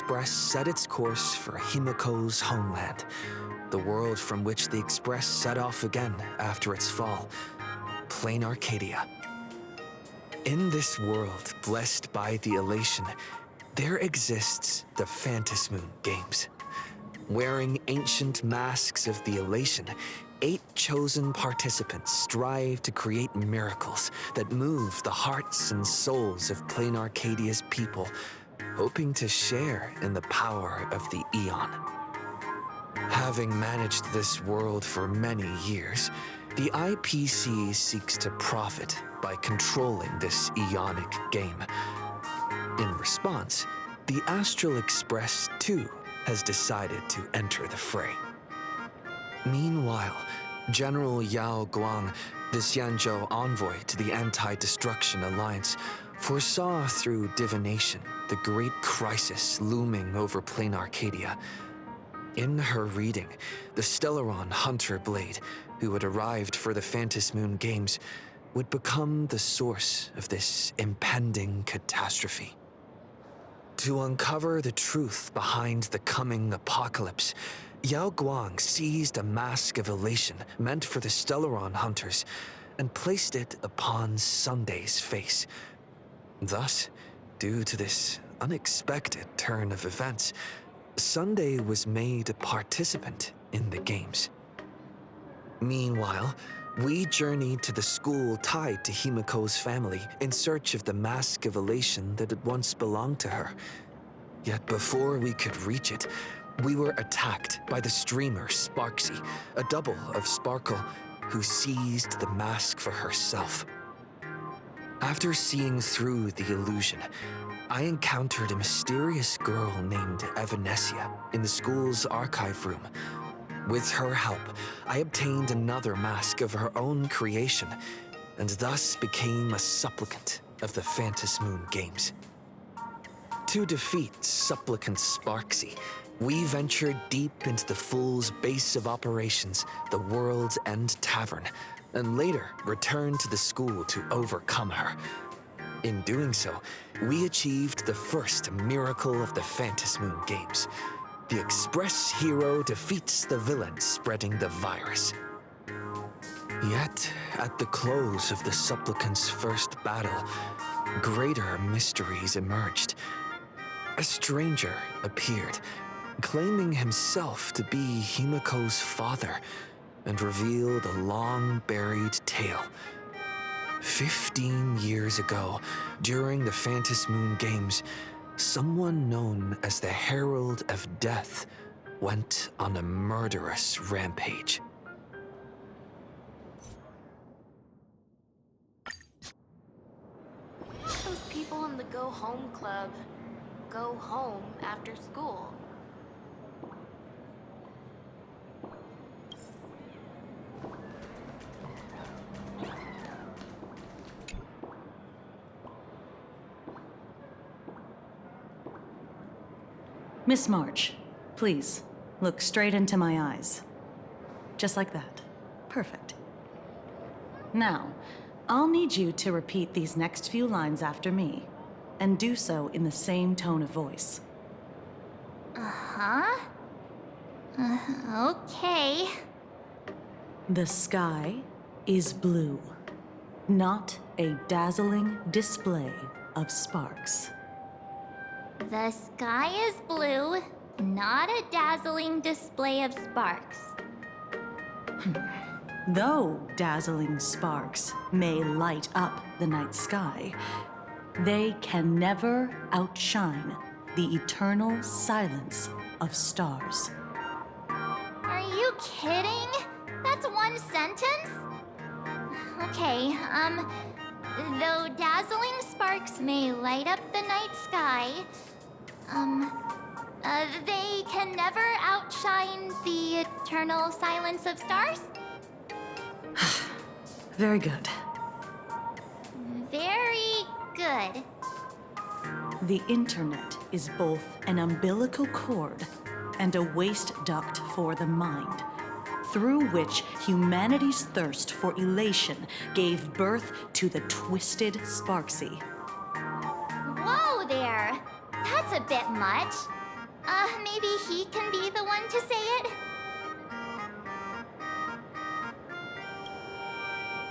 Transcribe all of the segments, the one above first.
Express set its course for Himiko's homeland, the world from which the Express set off again after its fall, Plain Arcadia. In this world blessed by the elation, there exists the Phantasmoon Games. Wearing ancient masks of the elation, 8 chosen participants strive to create miracles that move the hearts and souls of Plain Arcadia's people, hoping to share in the power of the Eon. Having managed this world for many years, the IPC seeks to profit by controlling this Eonic game. In response, the Astral Express, too, has decided to enter the fray. Meanwhile, General Yao Guang, the Xianzhou envoy to the Anti-Destruction Alliance, foresaw through divination the great crisis looming over Plain Arcadia. In her reading, the Stellaron Hunter Blade, who had arrived for the Phantasmoon Games, would become the source of this impending catastrophe. To uncover the truth behind the coming apocalypse, Yao Guang seized a mask of elation meant for the Stellaron hunters and placed it upon Sunday's face. Thus, due to this unexpected turn of events, Sunday was made a participant in the games. Meanwhile, we journeyed to the school tied to Himiko's family in search of the mask of elation that had once belonged to her. Yet before we could reach it, we were attacked by the streamer Sparksy, a double of Sparkle, who seized the mask for herself. After seeing through the illusion, I encountered a mysterious girl named Evanesia in the school's archive room. With her help, I obtained another mask of her own creation, and thus became a supplicant of the Phantasmoon Games. To defeat Supplicant Sparksy, we ventured deep into the Fool's base of operations, the World's End Tavern, and later returned to the school to overcome her. In doing so, we achieved the first miracle of the Phantasmoon Games. The Express hero defeats the villain spreading the virus. Yet, at the close of the Supplicant's first battle, greater mysteries emerged. A stranger appeared, claiming himself to be Himiko's father, and revealed a long-buried tale. 15 years ago, during the Phantasmoon Games, someone known as the Herald of Death went on a murderous rampage. Those people in the Go Home Club go home after school. Miss March, please, look straight into my eyes. Just like that. Perfect. Now, I'll need you to repeat these next few lines after me, and do so in the same tone of voice. Okay. The sky is blue, not a dazzling display of sparks. The sky is blue, not a dazzling display of sparks. Though dazzling sparks may light up the night sky, they can never outshine the eternal silence of stars. Are you kidding? That's one sentence? Okay, though dazzling sparks may light up the night sky, they can never outshine the eternal silence of stars? Very good. Very good. The internet is both an umbilical cord and a waste duct for the mind, through which humanity's thirst for elation gave birth to the twisted Sparksy. Whoa there! That's a bit much. Maybe he can be the one to say it?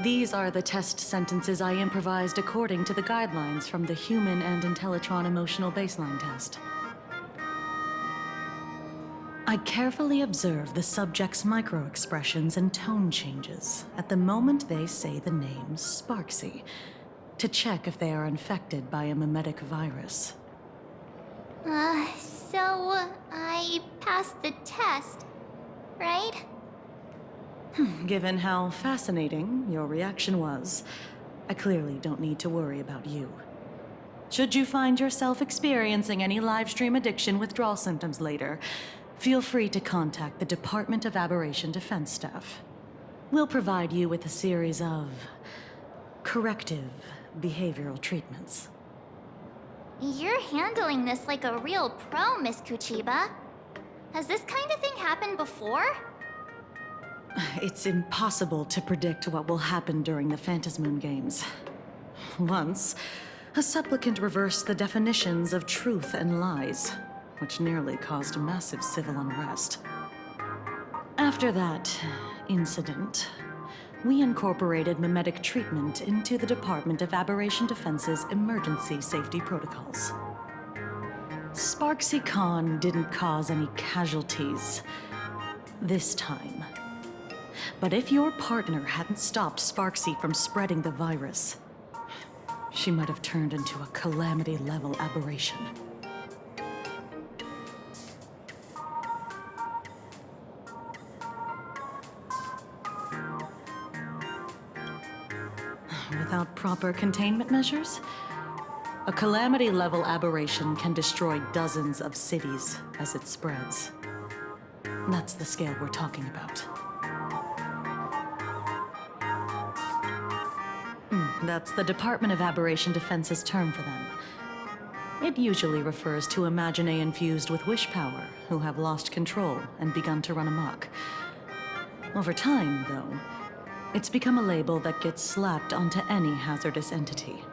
These are the test sentences I improvised according to the guidelines from the Human and Intellitron Emotional Baseline Test. I carefully observe the subject's micro-expressions and tone changes at the moment they say the name Sparksy, to check if they are infected by a mimetic virus. So I passed the test, right? Given how fascinating your reaction was, I clearly don't need to worry about you. Should you find yourself experiencing any livestream addiction withdrawal symptoms later, feel free to contact the Department of Aberration Defense staff. We'll provide you with a series of corrective behavioral treatments. You're handling this like a real pro, Miss Kuchiba. Has this kind of thing happened before? It's impossible to predict what will happen during the Phantasmoon Games. Once, a supplicant reversed the definitions of truth and lies, which nearly caused massive civil unrest. After that incident, we incorporated mimetic treatment into the Department of Aberration Defense's emergency safety protocols. Sparksy Khan didn't cause any casualties this time. But if your partner hadn't stopped Sparksy from spreading the virus, she might have turned into a calamity-level aberration. Without proper containment measures, a calamity-level aberration can destroy dozens of cities as it spreads. That's the scale we're talking about. That's the Department of Aberration Defense's term for them. It usually refers to Imaginae infused with wish power who have lost control and begun to run amok. Over time, though, it's become a label that gets slapped onto any hazardous entity.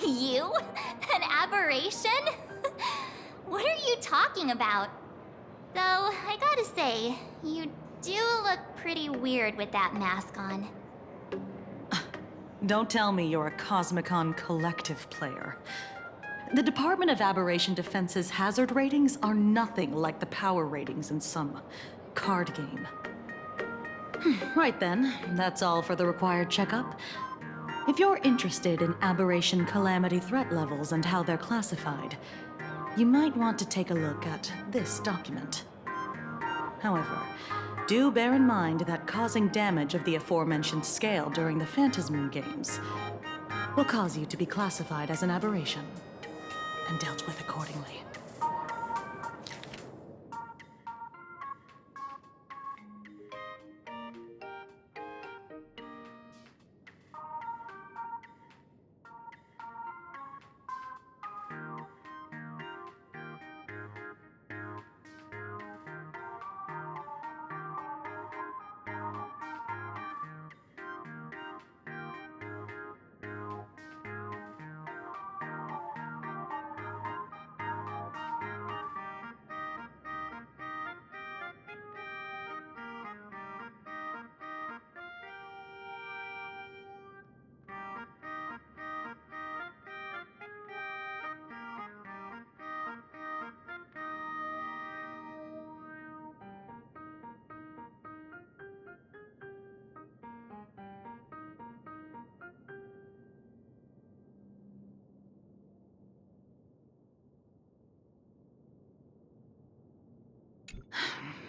You? An aberration? What are you talking about? Though, I gotta say, you do look pretty weird with that mask on. Don't tell me you're a Cosmicon collective player. The Department of Aberration Defense's hazard ratings are nothing like the power ratings in some card game. Right then, that's all for the required checkup. If you're interested in aberration calamity threat levels and how they're classified, you might want to take a look at this document. However, do bear in mind that causing damage of the aforementioned scale during the Phantasmoon Games will cause you to be classified as an aberration and dealt with accordingly.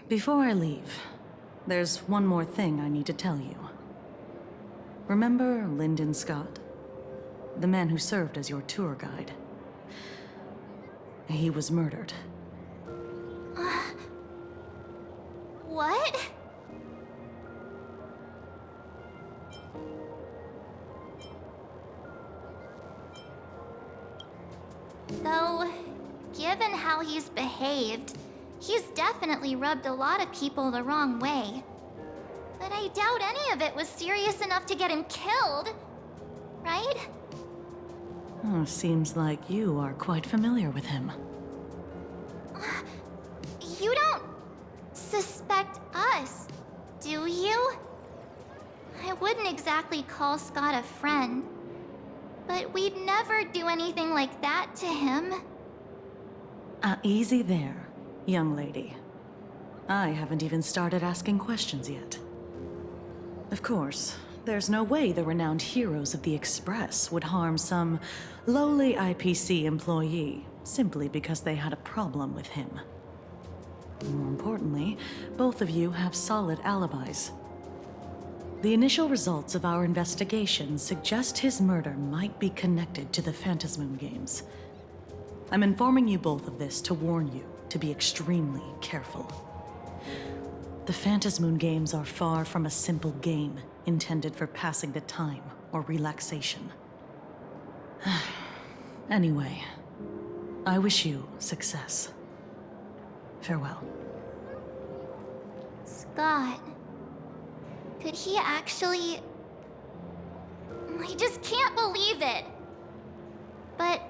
Before I leave, there's one more thing I need to tell you. Remember Lyndon Scott? The man who served as your tour guide. He was murdered. What? Though, given how he's behaved, he's definitely rubbed a lot of people the wrong way. But I doubt any of it was serious enough to get him killed. Right? Seems like you are quite familiar with him. You don't suspect us, do you? I wouldn't exactly call Scott a friend, but we'd never do anything like that to him. Easy there, young lady. I haven't even started asking questions yet. Of course, there's no way the renowned heroes of the Express would harm some lowly IPC employee simply because they had a problem with him. More importantly, both of you have solid alibis. The initial results of our investigation suggest his murder might be connected to the Phantasmoon games. I'm informing you both of this to warn you to be extremely careful. The Phantasmoon games are far from a simple game intended for passing the time or relaxation. Anyway, I wish you success. Farewell. Scott. Could he actually... I just can't believe it! But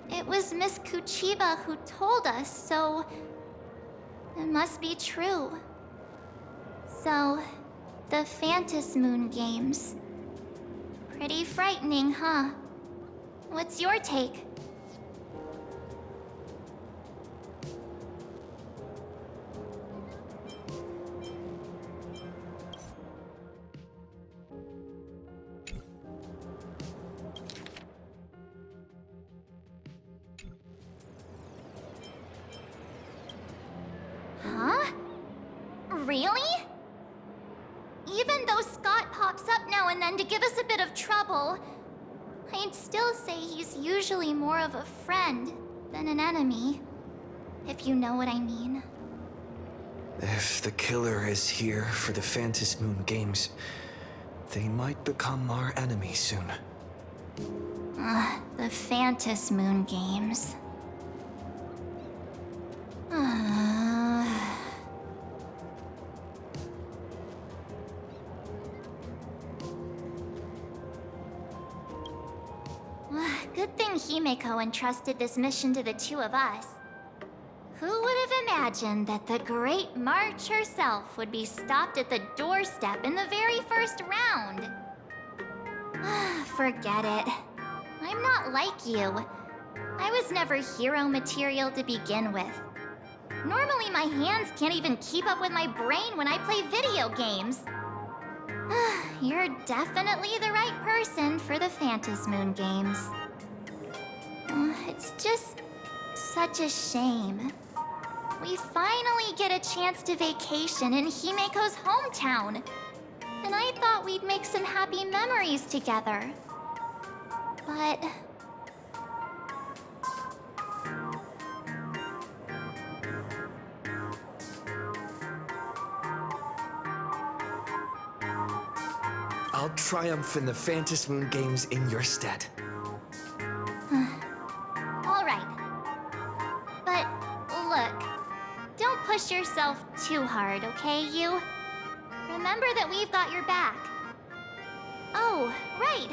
it was Miss Kuchiba who told us, so... it must be true. So, the Phantasmoon games. Pretty frightening, huh? What's your take? Huh? Really? Even though Scott pops up now and then to give us a bit of trouble, I'd still say he's usually more of a friend than an enemy, if you know what I mean. If the killer is here for the Phantasmoon games, they might become our enemy soon. The Phantasmoon games. Good thing Himeko entrusted this mission to the two of us. Who would have imagined that the Great March herself would be stopped at the doorstep in the very first round? Forget it. I'm not like you. I was never hero material to begin with. Normally my hands can't even keep up with my brain when I play video games. You're definitely the right person for the Phantasmoon games. It's just such a shame. We finally get a chance to vacation in Himeko's hometown. And I thought we'd make some happy memories together. But... I'll triumph in the Phantasmoon games in your stead. Alright. But, look. Don't push yourself too hard, okay, you? Remember that we've got your back. Oh, right.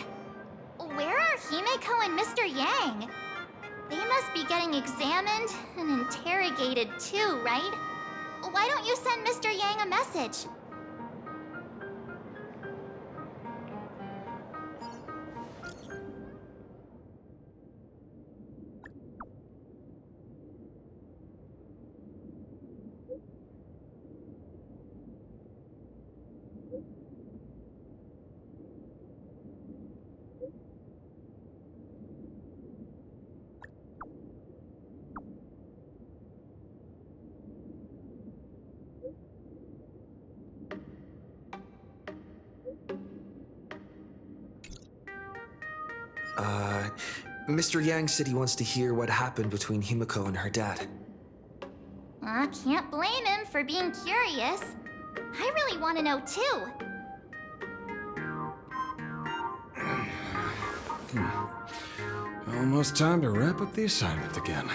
Where are Himeko and Mr. Yang? They must be getting examined and interrogated too, right? Why don't you send Mr. Yang a message? Mr. Yang said he wants to hear what happened between Himeko and her dad. I can't blame him for being curious. I really want to know too. Almost time to wrap up the assignment again.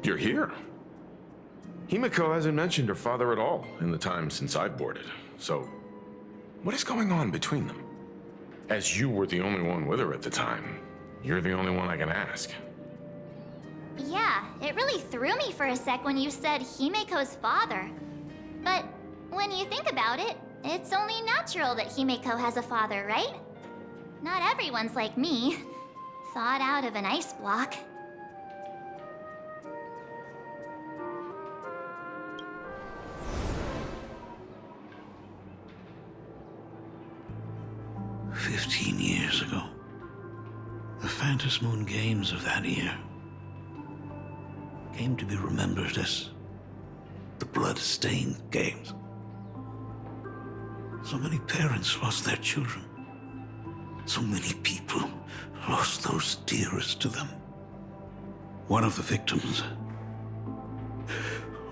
You're here. Himiko hasn't mentioned her father at all in the time since I've boarded. So, what is going on between them? As you were the only one with her at the time, you're the only one I can ask. Yeah, it really threw me for a sec when you said Himiko's father. But when you think about it, it's only natural that Himiko has a father, right? Not everyone's like me, thawed out of an ice block. "15 years ago, the Phantom Moon Games of that year came to be remembered as the Blood-Stained Games. So many parents lost their children. So many people lost those dearest to them. One of the victims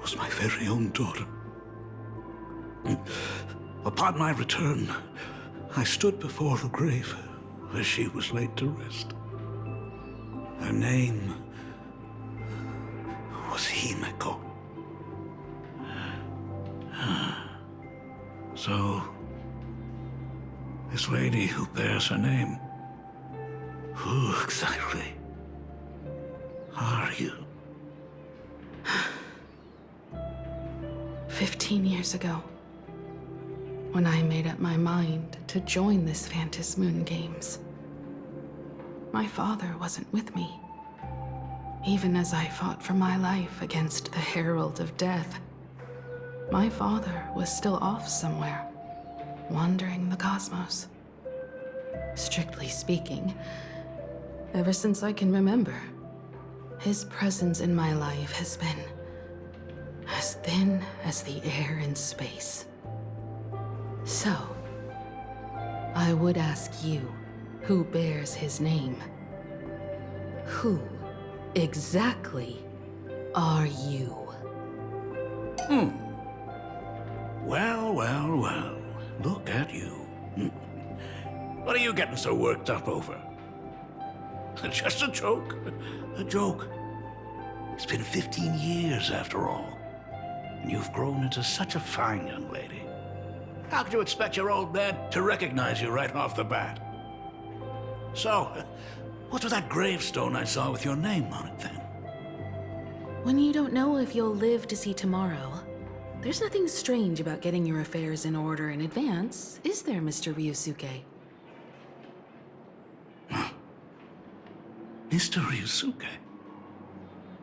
was my very own daughter. Upon my return, I stood before the grave where she was laid to rest. Her name was Himiko. So, this lady who bears her name, who exactly are you? 15 years ago, when I made up my mind to join this Phantom Moon Games, my father wasn't with me. Even as I fought for my life against the Herald of Death, my father was still off somewhere, wandering the cosmos. Strictly speaking, ever since I can remember, his presence in my life has been as thin as the air in space. So, I would ask you, who bears his name, who exactly are you? Well, look at you. What are you getting so worked up over? Just a joke. A joke. It's been 15 years after all, and you've grown into such a fine young lady. How could you expect your old man to recognize you right off the bat? So, what's with that gravestone I saw with your name on it then? When you don't know if you'll live to see tomorrow, there's nothing strange about getting your affairs in order in advance, is there, Mr. Ryusuke? Mr. Ryusuke?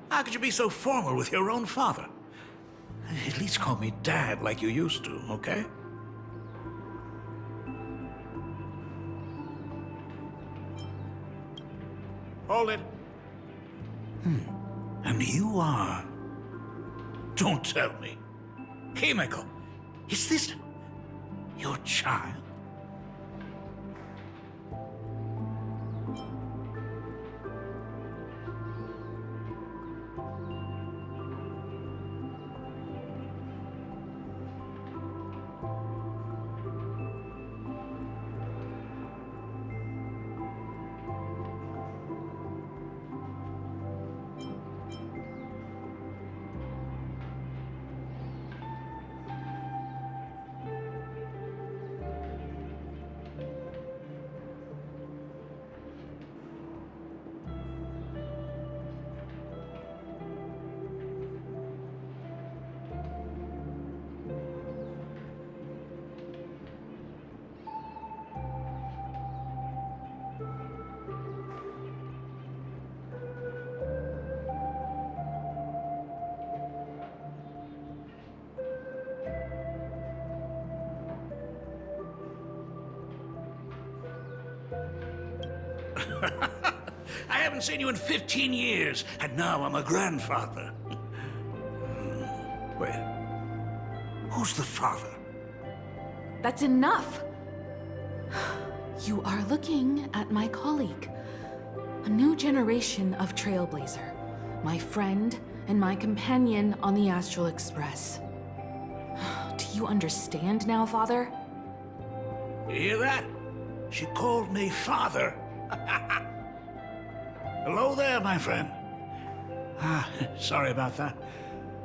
How could you be so formal with your own father? At least call me Dad like you used to, okay? Hold it. And you are... Don't tell me. Himiko, is this your child? I haven't seen you in 15 years, and now I'm a grandfather. Wait, who's the father? That's enough! You are looking at my colleague, a new generation of trailblazer, my friend and my companion on the Astral Express. Do you understand now, Father? You hear that? She called me father. Hello there, my friend. Ah, sorry about that.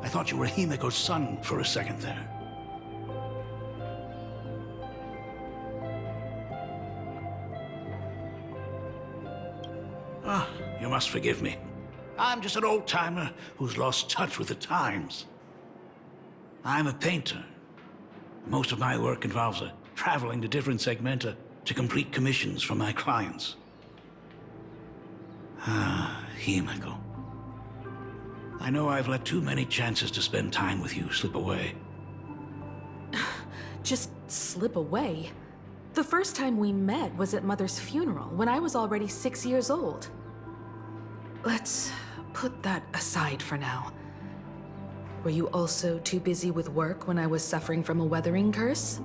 I thought you were Himiko's son for a second there. Ah, you must forgive me. I'm just an old-timer who's lost touch with the times. I'm a painter. Most of my work involves traveling to different segmenta to complete commissions for my clients. Ah, Himiko. I know I've let too many chances to spend time with you slip away. Just slip away? The first time we met was at Mother's funeral, when I was already 6 years old. Let's put that aside for now. Were you also too busy with work when I was suffering from a weathering curse?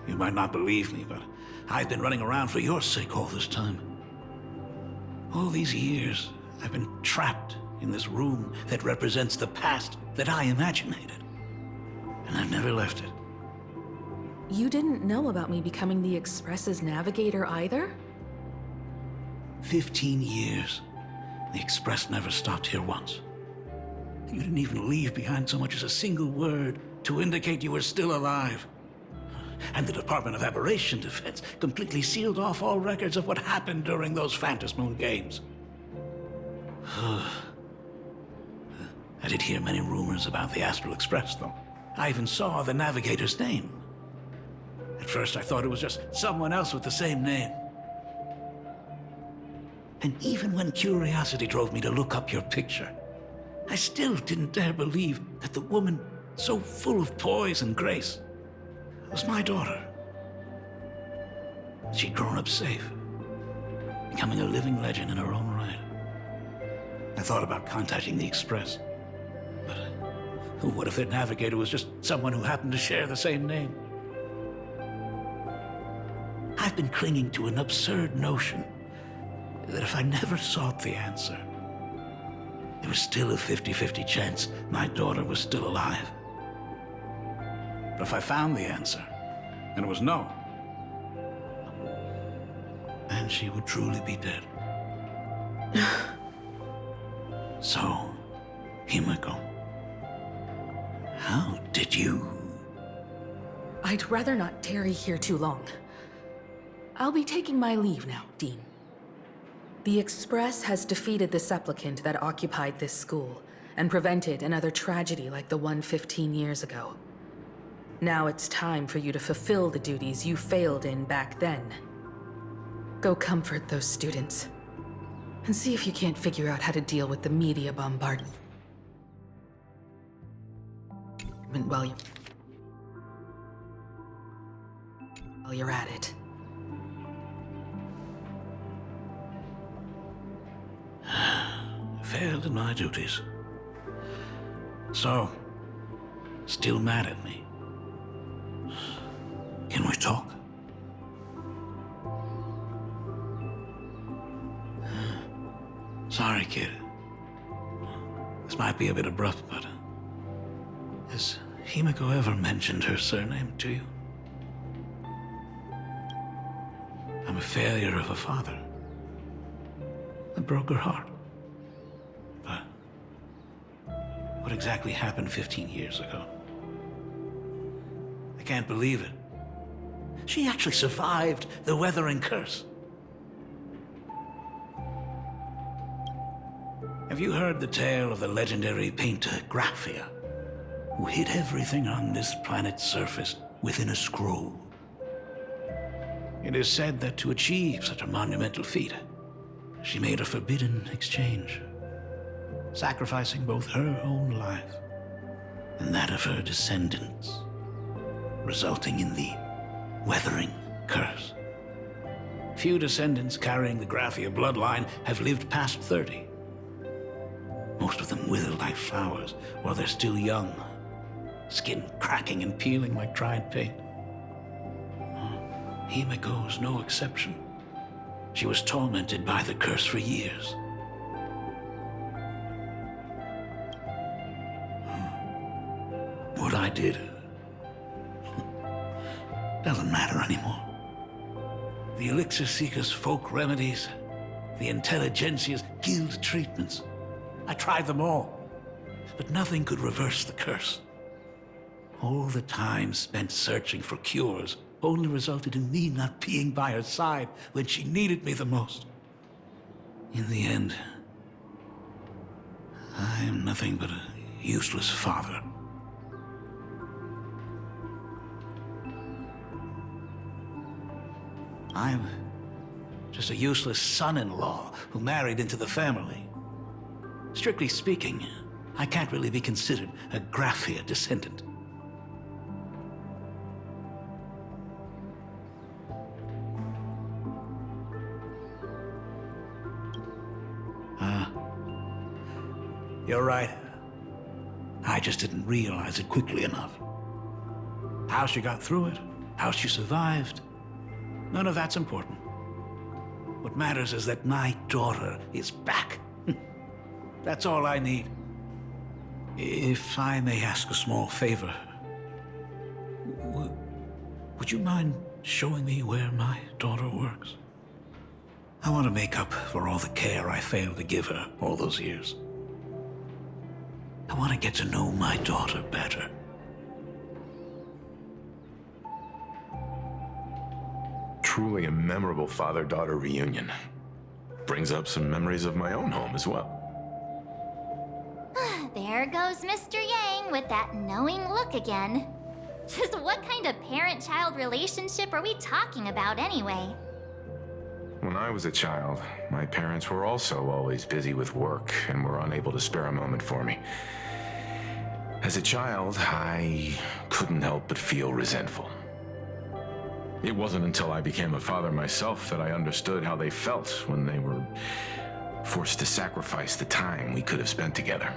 You might not believe me, but I've been running around for your sake all this time. All these years, I've been trapped in this room that represents the past that I imaginated. And I've never left it. You didn't know about me becoming the Express's navigator either? 15 years. The Express never stopped here once. You didn't even leave behind so much as a single word to indicate you were still alive. And the Department of Aberration Defense completely sealed off all records of what happened during those Phantom Moon games. I did hear many rumors about the Astral Express, though. I even saw the navigator's name. At first, I thought it was just someone else with the same name. And even when curiosity drove me to look up your picture, I still didn't dare believe that the woman so full of poise and grace was my daughter. She'd grown up safe, becoming a living legend in her own right. I thought about contacting the Express, but what if their navigator was just someone who happened to share the same name? I've been clinging to an absurd notion that if I never sought the answer, there was still a 50-50 chance my daughter was still alive. But if I found the answer, and it was no, then she would truly be dead. So, Himiko, how did you... I'd rather not tarry here too long. I'll be taking my leave now, Dean. The Express has defeated the supplicant that occupied this school and prevented another tragedy like the one 15 years ago. Now it's time for you to fulfill the duties you failed in back then. Go comfort those students, and see if you can't figure out how to deal with the media bombardment while you're at it. Failed in my duties. So, still mad at me? Can we talk? Sorry, kid. This might be a bit abrupt, but... has Himiko ever mentioned her surname to you? I'm a failure of a father. I broke her heart. But... what exactly happened 15 years ago? I can't believe it. She actually survived the weathering curse. Have you heard the tale of the legendary painter Graphia, who hid everything on this planet's surface within a scroll? It is said that to achieve such a monumental feat, she made a forbidden exchange, sacrificing both her own life and that of her descendants, resulting in the weathering curse. Few descendants carrying the Graphia bloodline have lived past 30. Most of them wither like flowers while they're still young, skin cracking and peeling like dried paint. Himiko is no exception. She was tormented by the curse for years. What I did doesn't matter anymore. The Elixir Seeker's folk remedies the intelligentsia's guild treatments. I tried them all, but nothing could reverse the curse. All the time spent searching for cures only resulted in me not being by her side when she needed me the most. In the end, I am nothing but a useless father. I'm just a useless son-in-law who married into the family. Strictly speaking, I can't really be considered a Graphia descendant. You're right. I just didn't realize it quickly enough. How she got through it, how she survived, none of that's important. What matters is that my daughter is back. That's all I need. If I may ask a small favor, would you mind showing me where my daughter works? I want to make up for all the care I failed to give her all those years. I want to get to know my daughter better. Truly a memorable father-daughter reunion. Brings up some memories of my own home as well. There goes Mr. Yang with that knowing look again. Just what kind of parent-child relationship are we talking about anyway? When I was a child, my parents were also always busy with work and were unable to spare a moment for me. As a child, I couldn't help but feel resentful. It wasn't until I became a father myself that I understood how they felt when they were forced to sacrifice the time we could have spent together.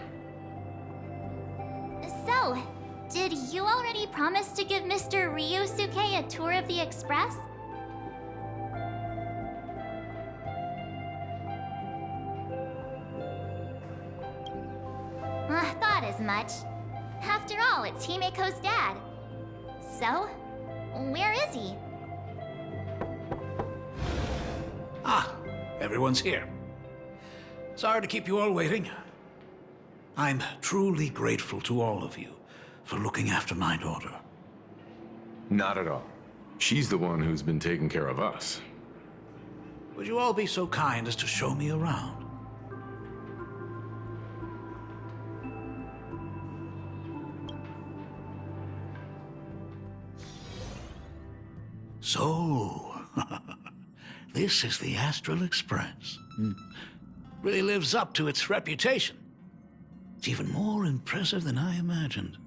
So, did you already promise to give Mr. Ryusuke a tour of the Express? Thought as much. After all, it's Himiko's dad. So, where is he? Ah, everyone's here. Sorry to keep you all waiting. I'm truly grateful to all of you for looking after my daughter. Not at all. She's the one who's been taking care of us. Would you all be so kind as to show me around? So, this is the Astral Express. Really lives up to its reputation. It's even more impressive than I imagined.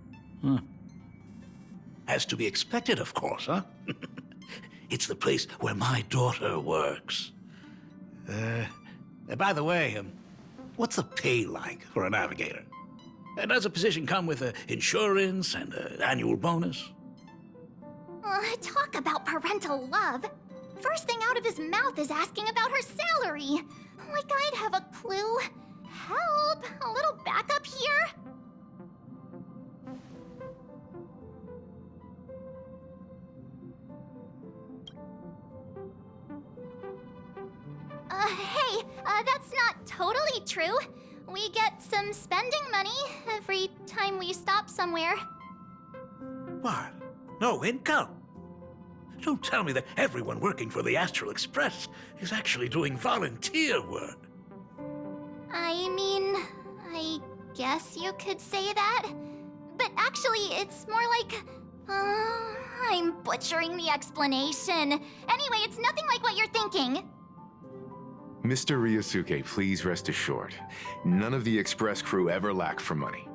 As to be expected, of course, huh? It's the place where my daughter works. By the way, what's the pay like for a navigator? Does a position come with insurance and an annual bonus? Talk about parental love. First thing out of his mouth is asking about her salary. Like I'd have a clue. Help! A little backup here? Hey, that's not totally true. We get some spending money every time we stop somewhere. What? No income? Don't tell me that everyone working for the Astral Express is actually doing volunteer work. I mean, I guess you could say that. But actually, it's more like... I'm butchering the explanation. Anyway, it's nothing like what you're thinking. Mr. Ryusuke, please rest assured. None of the Express crew ever lack for money.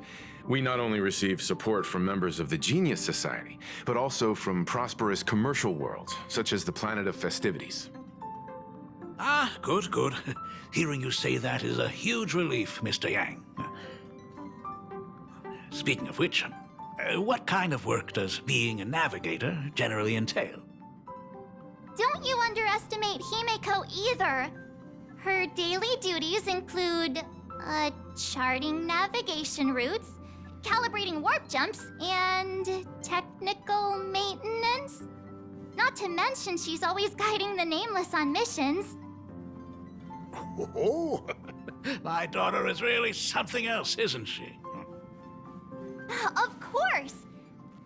We not only receive support from members of the Genius Society, but also from prosperous commercial worlds, such as the Planet of Festivities. Ah, good, good. Hearing you say that is a huge relief, Mr. Yang. Speaking of which, what kind of work does being a navigator generally entail? Don't you underestimate Himeko either. Her daily duties include, charting navigation routes, calibrating warp jumps, and technical maintenance. Not to mention she's always guiding the Nameless on missions. Oh, my daughter is really something else, isn't she? Of course!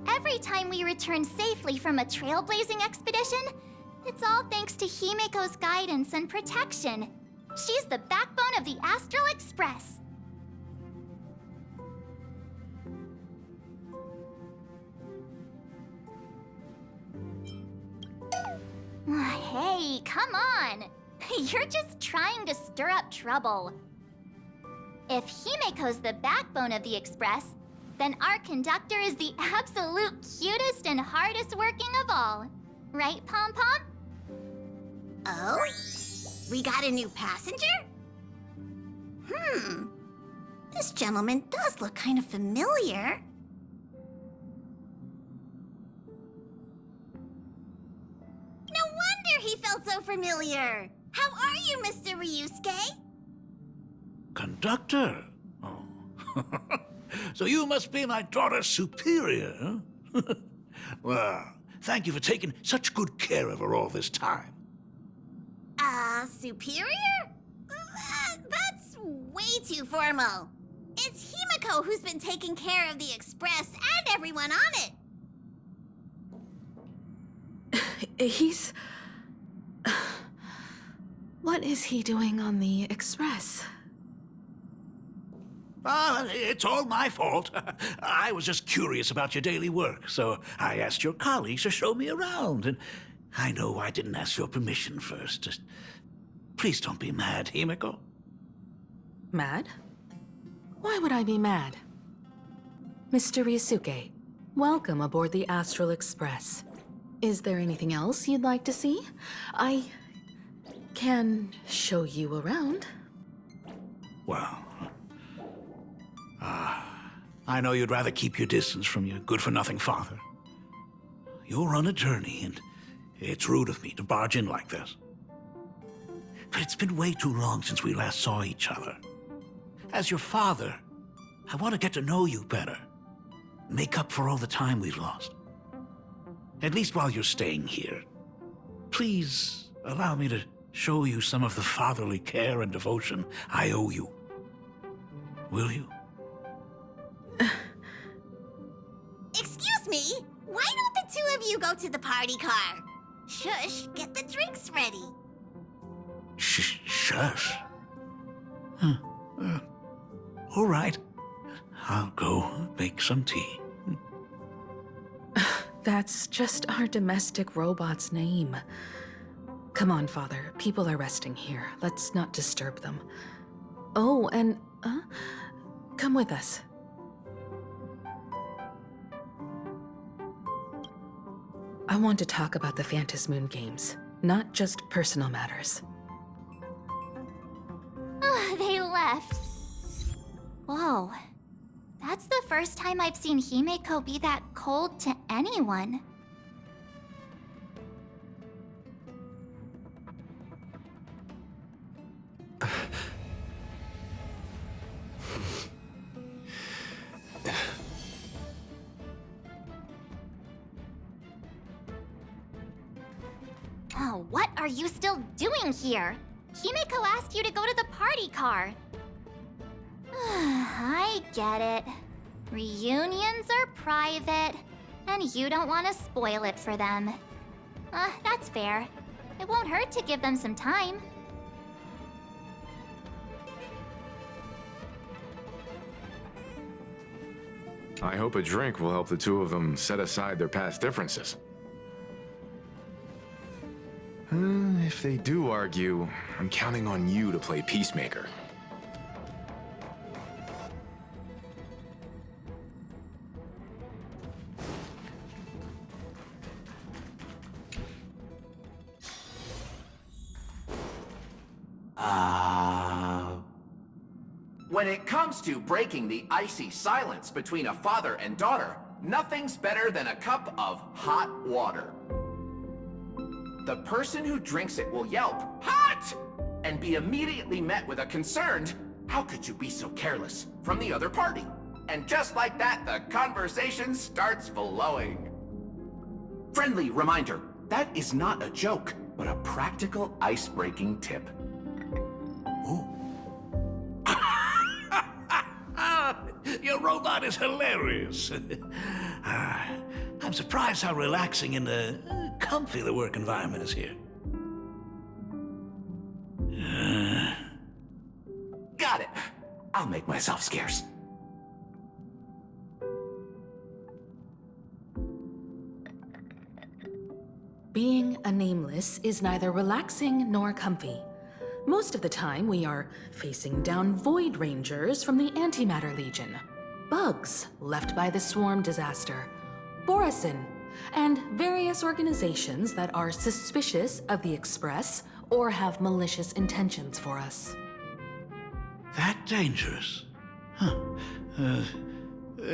Every time we return safely from a trailblazing expedition, it's all thanks to Himiko's guidance and protection. She's the backbone of the Astral Express. Hey, come on! You're just trying to stir up trouble. If Himiko's the backbone of the Express, then our conductor is the absolute cutest and hardest working of all. Right, Pom Pom? Oh? We got a new passenger? This gentleman does look kind of familiar. No wonder he felt so familiar. How are you, Mr. Ryusuke? Conductor? Oh. So you must be my daughter's superior, huh? Well, thank you for taking such good care of her all this time. Superior? That's way too formal. It's Himiko who's been taking care of the Express and everyone on it. He's... What is he doing on the Express? It's all my fault. I was just curious about your daily work, so I asked your colleagues to show me around. And I know I didn't ask your permission first. Just please don't be mad, Himiko. Mad? Why would I be mad? Mr. Ryusuke, welcome aboard the Astral Express. Is there anything else you'd like to see? I can show you around. Well, I know you'd rather keep your distance from your good-for-nothing father. You're on a journey, and it's rude of me to barge in like this. But it's been way too long since we last saw each other. As your father, I want to get to know you better. Make up for all the time we've lost. At least while you're staying here. Please allow me to show you some of the fatherly care and devotion I owe you. Will you? Excuse me? Why don't the two of you go to the party car? Shush, get the drinks ready. Shush. All right. I'll go make some tea. That's just our domestic robot's name. Come on, Father. People are resting here. Let's not disturb them. Oh, and, come with us. I want to talk about the Phantom Moon Games, not just personal matters. They left. Whoa. That's the first time I've seen Himeko be that cold to anyone. Oh, what are you still doing here? Himeko asked you to go to the party car. I get it. Reunions are private, and you don't want to spoil it for them. That's fair. It won't hurt to give them some time. I hope a drink will help the two of them set aside their past differences. If they do argue, I'm counting on you to play peacemaker. When it comes to breaking the icy silence between a father and daughter, nothing's better than a cup of hot water. The person who drinks it will yelp, "Hot!" and be immediately met with a concerned, "How could you be so careless?" from the other party. And just like that, the conversation starts flowing. Friendly reminder, that is not a joke, but a practical ice-breaking tip. Your robot is hilarious. I'm surprised how relaxing and comfy the work environment is here. Got it. I'll make myself scarce. Being a nameless is neither relaxing nor comfy. Most of the time, we are facing down Void Rangers from the Antimatter Legion, bugs left by the Swarm disaster, Borisin, and various organizations that are suspicious of the Express or have malicious intentions for us. That dangerous? Huh.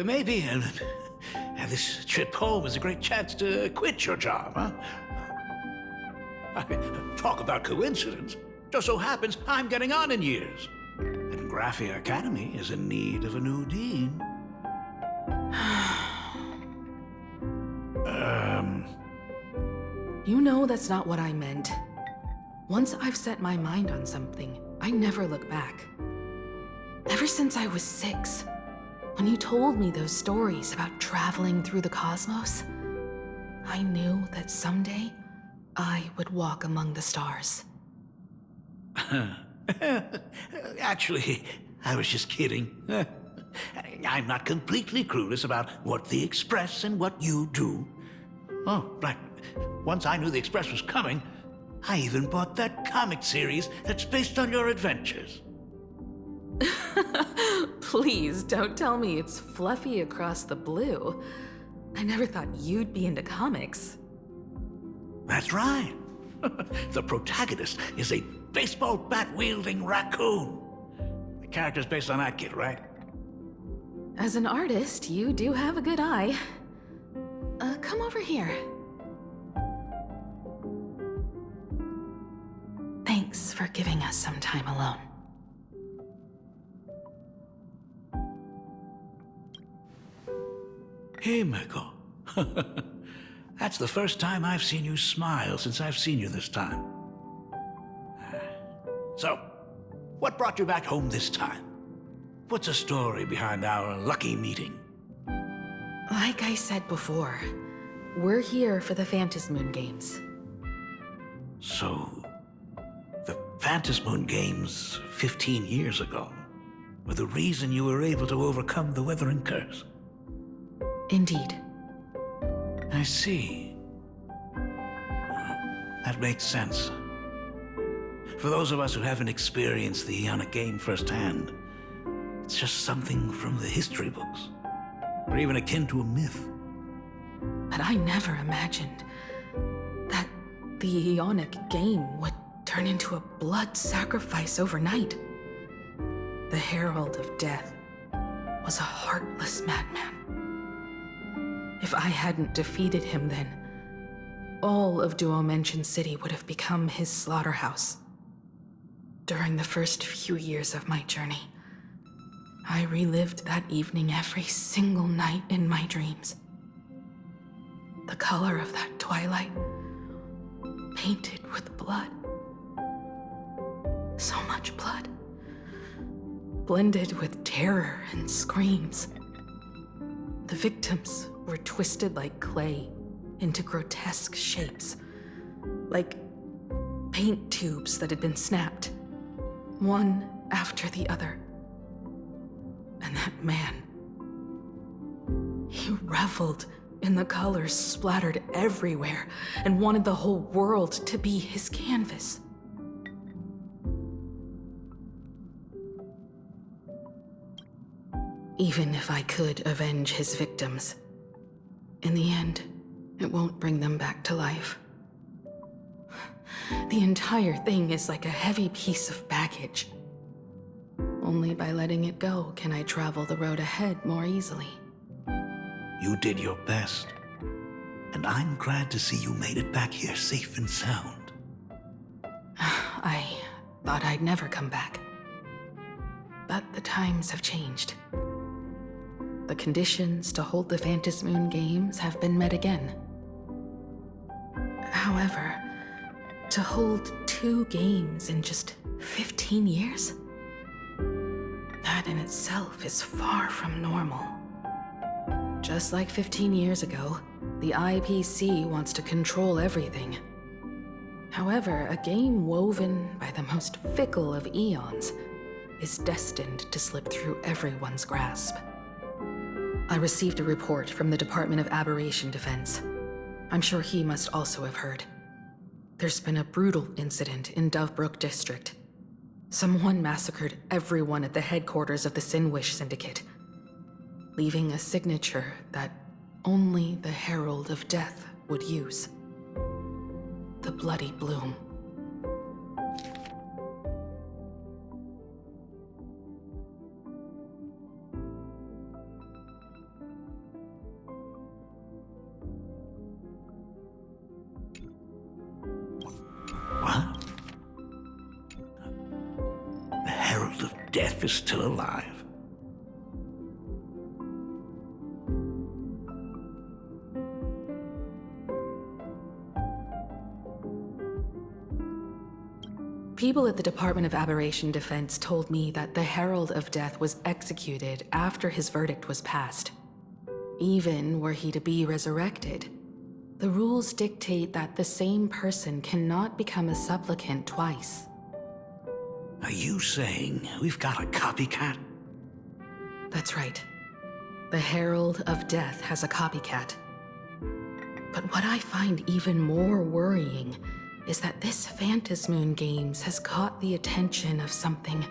Maybe this trip home is a great chance to quit your job, huh? Talk about coincidence. Just so happens I'm getting on in years. And Graphia Academy is in need of a new dean. You know that's not what I meant. Once I've set my mind on something, I never look back. Ever since I was 6, when you told me those stories about traveling through the cosmos, I knew that someday I would walk among the stars. Actually, I was just kidding. I'm not completely clueless about what the Express and what you do. Oh, right. Once I knew the Express was coming, I even bought that comic series that's based on your adventures. Please don't tell me it's fluffy across the blue. I never thought you'd be into comics. That's right. The protagonist is a baseball bat-wielding raccoon. The character's based on that kid, right? As an artist, you do have a good eye. Come over here. Thanks for giving us some time alone. Hey, Miko. That's the first time I've seen you smile since I've seen you this time. So, what brought you back home this time? What's the story behind our lucky meeting? Like I said before, we're here for the Phantasmoon Games. So, the Phantasmoon Games 15 years ago were the reason you were able to overcome the Weathering Curse? Indeed. I see. That makes sense. For those of us who haven't experienced the Ionic game firsthand, it's just something from the history books, or even akin to a myth. But I never imagined that the Ionic game would turn into a blood sacrifice overnight. The Herald of Death was a heartless madman. If I hadn't defeated him then, all of Duomension City would have become his slaughterhouse. During the first few years of my journey, I relived that evening every single night in my dreams. The color of that twilight, painted with blood. So much blood, blended with terror and screams. The victims were twisted like clay into grotesque shapes, like paint tubes that had been snapped, one after the other. And that man, he reveled in the colors splattered everywhere and wanted the whole world to be his canvas. Even if I could avenge his victims, in the end, it won't bring them back to life. The entire thing is like a heavy piece of baggage. Only by letting it go can I travel the road ahead more easily. You did your best, and I'm glad to see you made it back here safe and sound. I thought I'd never come back. But the times have changed. The conditions to hold the Phantasmoon Games have been met again. However, to hold 2 games in just 15 years? That in itself is far from normal. Just like 15 years ago, the IPC wants to control everything. However, a game woven by the most fickle of eons is destined to slip through everyone's grasp. I received a report from the Department of Aberration Defense. I'm sure he must also have heard. There's been a brutal incident in Dovebrook District. Someone massacred everyone at the headquarters of the Sinwish Syndicate, leaving a signature that only the Herald of Death would use. The Bloody Bloom. What? The Herald of Death is still alive. People at the Department of Aberration Defense told me that the Herald of Death was executed after his verdict was passed. Even were he to be resurrected, the rules dictate that the same person cannot become a supplicant twice. Are you saying we've got a copycat? That's right. The Herald of Death has a copycat. But what I find even more worrying is that this Phantasmoon Games has caught the attention of something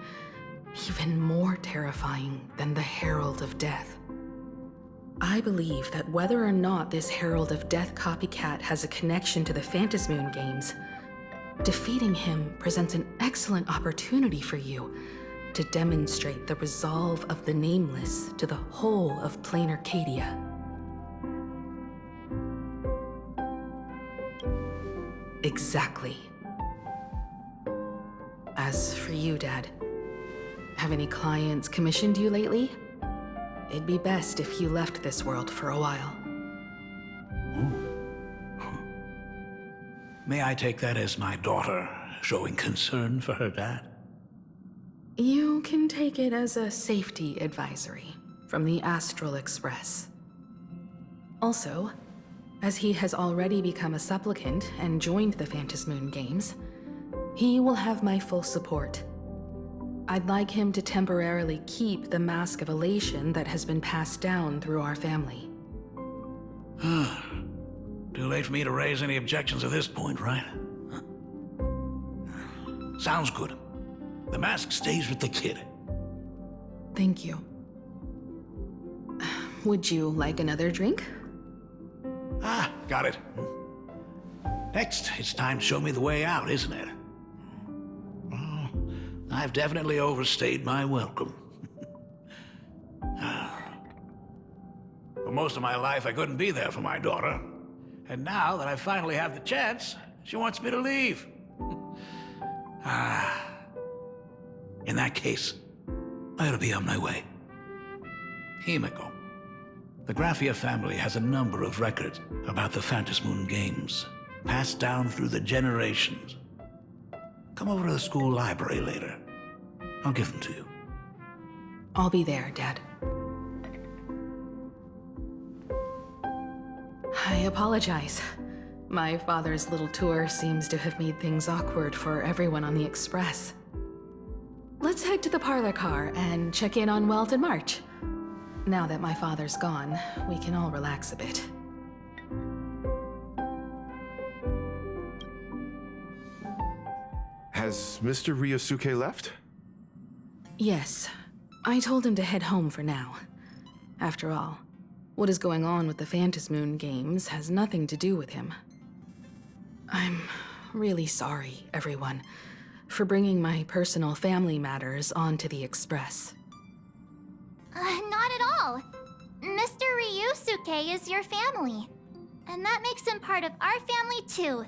even more terrifying than the Herald of Death. I believe that whether or not this Herald of Death copycat has a connection to the Phantasmoon Games, defeating him presents an excellent opportunity for you to demonstrate the resolve of the Nameless to the whole of Plain Arcadia. Exactly. As for you, Dad, have any clients commissioned you lately? It'd be best if you left this world for a while. May I take that as my daughter showing concern for her dad? You can take it as a safety advisory from the Astral Express. Also, as he has already become a supplicant and joined the Phantasmoon Games, he will have my full support. I'd like him to temporarily keep the Mask of Elation that has been passed down through our family. Too late for me to raise any objections at this point, right? Sounds good. The mask stays with the kid. Thank you. Would you like another drink? Got it. Next, it's time to show me the way out, isn't it? Oh, I've definitely overstayed my welcome. For most of my life, I couldn't be there for my daughter. And now that I finally have the chance, she wants me to leave. In that case, I ought to be on my way. Himiko. The Graphia family has a number of records about the Phantasmoon Games, passed down through the generations. Come over to the school library later. I'll give them to you. I'll be there, Dad. I apologize. My father's little tour seems to have made things awkward for everyone on the Express. Let's head to the parlor car and check in on Welt and March. Now that my father's gone, we can all relax a bit. Has Mr. Ryosuke left? Yes. I told him to head home for now. After all, what is going on with the Phantasmoon Games has nothing to do with him. I'm really sorry, everyone, for bringing my personal family matters onto the Express. Not at all. Mr. Ryusuke is your family. And that makes him part of our family too.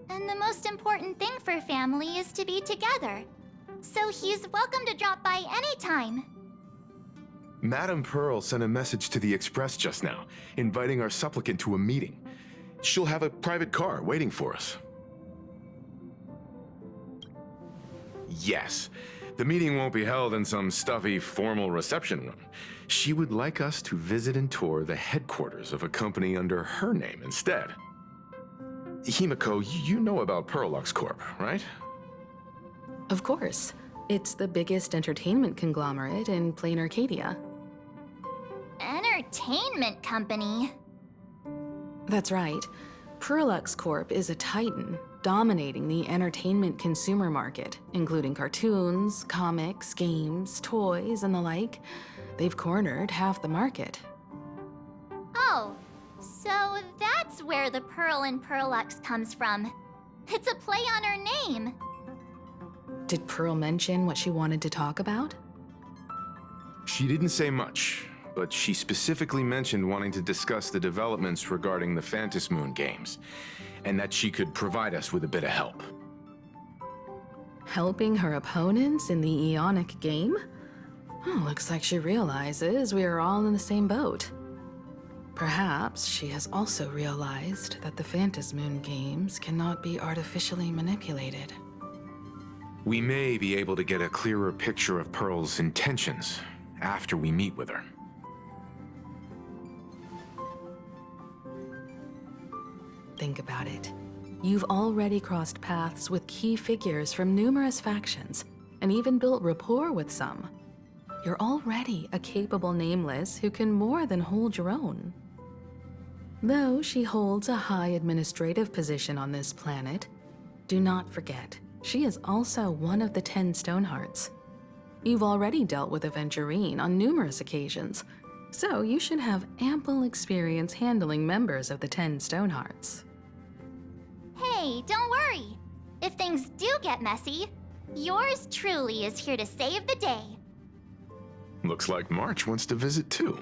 And the most important thing for family is to be together. So he's welcome to drop by anytime. Madame Pearl sent a message to the Express just now, inviting our supplicant to a meeting. She'll have a private car waiting for us. Yes. The meeting won't be held in some stuffy, formal reception room. She would like us to visit and tour the headquarters of a company under her name instead. Himiko, you know about Perlux Corp, right? Of course. It's the biggest entertainment conglomerate in plain Arcadia. Entertainment company? That's right. Perlux Corp is a titan, dominating the entertainment consumer market, including cartoons, comics, games, toys, and the like. They've cornered half the market. Oh, so that's where the Pearl in Perlux comes from. It's a play on her name. Did Pearl mention what she wanted to talk about? She didn't say much, but she specifically mentioned wanting to discuss the developments regarding the Phantom Moon games, and that she could provide us with a bit of help. Helping her opponents in the Ionic game? Looks like she realizes we are all in the same boat. Perhaps she has also realized that the Phantom Moon games cannot be artificially manipulated. We may be able to get a clearer picture of Pearl's intentions after we meet with her. Think about it. You've already crossed paths with key figures from numerous factions, and even built rapport with some. You're already a capable Nameless who can more than hold your own. Though she holds a high administrative position on this planet, do not forget, she is also one of the 10 Stonehearts. You've already dealt with Aventurine on numerous occasions, so you should have ample experience handling members of the 10 Stonehearts. Hey, don't worry. If things do get messy, yours truly is here to save the day. Looks like March wants to visit too.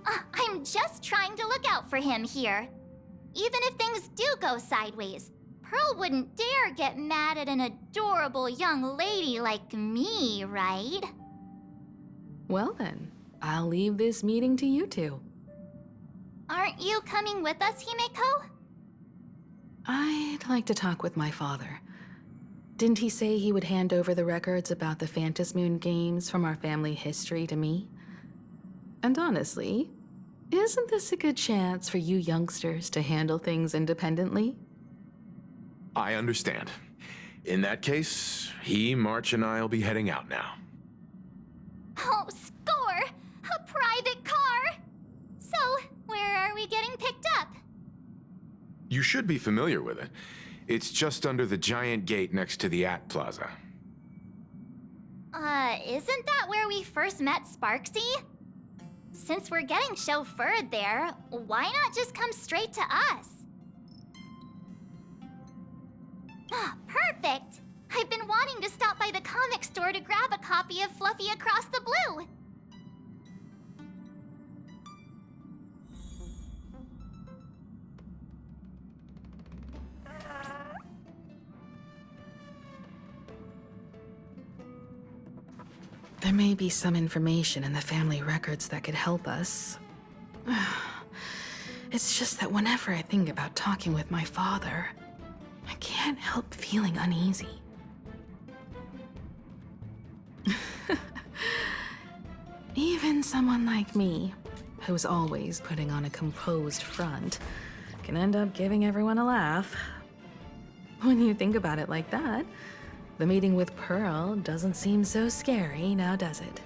I'm just trying to look out for him here. Even if things do go sideways, Pearl wouldn't dare get mad at an adorable young lady like me, right? Well then, I'll leave this meeting to you two. Aren't you coming with us, Himeko? I'd like to talk with my father. Didn't he say he would hand over the records about the Phantom Moon games from our family history to me? And honestly, isn't this a good chance for you youngsters to handle things independently? I understand. In that case, March, and I'll be heading out now. Oh, score! A private car! So, where are we getting picked up? You should be familiar with it. It's just under the giant gate next to the At Plaza. Isn't that where we first met Sparksy? Since we're getting chauffeured there, why not just come straight to us? Perfect! I've been wanting to stop by the comic store to grab a copy of Fluffy Across the Blue. There may be some information in the family records that could help us. It's just that whenever I think about talking with my father, I can't help feeling uneasy. Even someone like me, who's always putting on a composed front, can end up giving everyone a laugh. When you think about it like that, the meeting with Pearl doesn't seem so scary now, does it?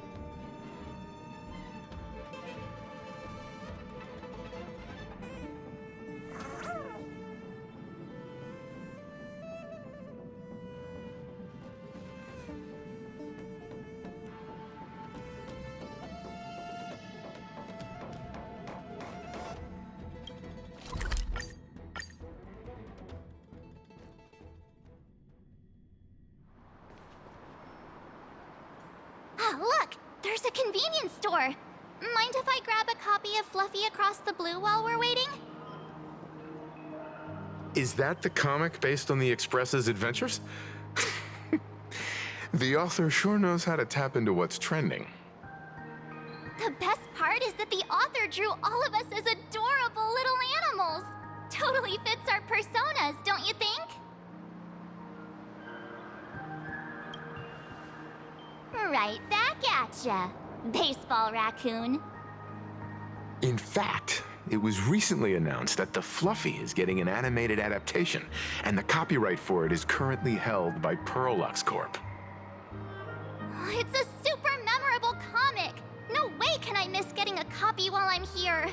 Look! There's a convenience store! Mind if I grab a copy of Fluffy Across the Blue while we're waiting? Is that the comic based on the Express's adventures? The author sure knows how to tap into what's trending. The best part is that the author drew all of us as adorable little animals. Totally fits our personas, don't you think? Right back at ya, baseball raccoon. In fact, it was recently announced that the Fluffy is getting an animated adaptation, and the copyright for it is currently held by Pearlux Corp. It's a super memorable comic. No way can I miss getting a copy while I'm here.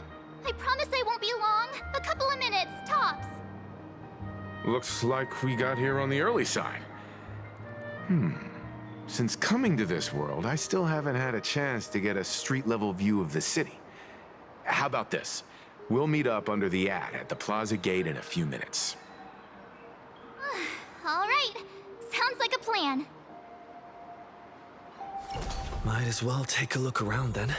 I promise I won't be long. A couple of minutes, tops. Looks like we got here on the early side. Since coming to this world, I still haven't had a chance to get a street-level view of the city. How about this? We'll meet up under the ad at the Plaza Gate in a few minutes. All right. Sounds like a plan. Might as well take a look around then.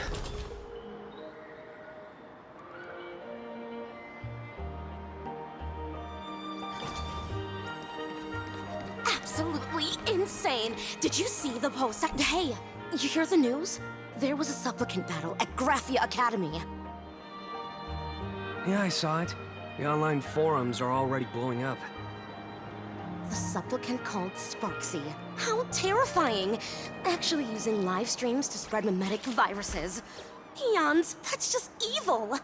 Absolutely insane. Did you see the post? Hey, you hear the news? There was a supplicant battle at Graphia Academy. Yeah, I saw it. The online forums are already blowing up. The supplicant called Sparksy. How terrifying! Actually using live streams to spread mimetic viruses. Eons, that's just evil!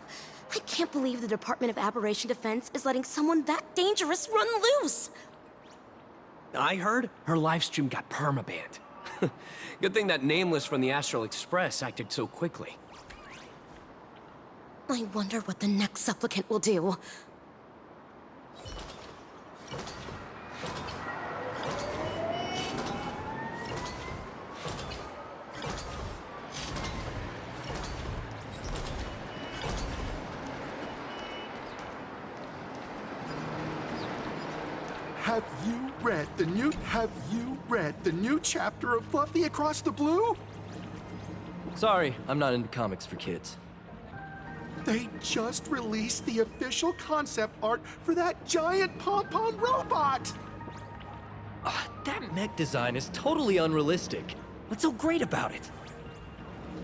I can't believe the Department of Aberration Defense is letting someone that dangerous run loose! I heard her livestream got permabanned. Good thing that Nameless from the Astral Express acted so quickly. I wonder what the next supplicant will do. Have you read the new chapter of Fluffy Across the Blue? Sorry, I'm not into comics for kids. They just released the official concept art for that giant pom-pom robot! That mech design is totally unrealistic. What's so great about it?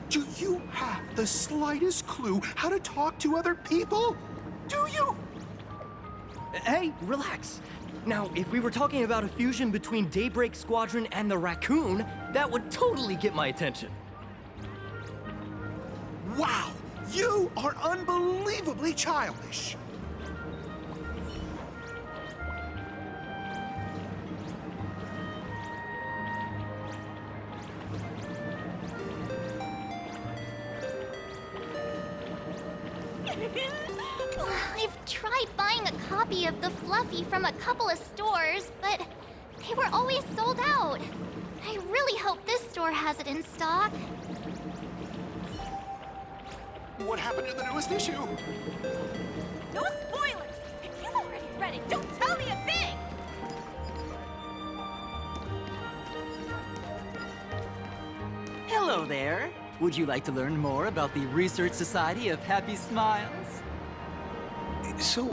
Do you have the slightest clue how to talk to other people? Do you? Hey, relax. Now, if we were talking about a fusion between Daybreak Squadron and the Raccoon, that would totally get my attention. Wow! You are unbelievably childish! I've tried buying a copy of the Fluffy from a couple of stores, but they were always sold out. I really hope this store has it in stock. What happened to the newest issue? No spoilers! If you've already read it, don't tell me a thing! Hello there. Would you like to learn more about the Research Society of Happy Smiles? So,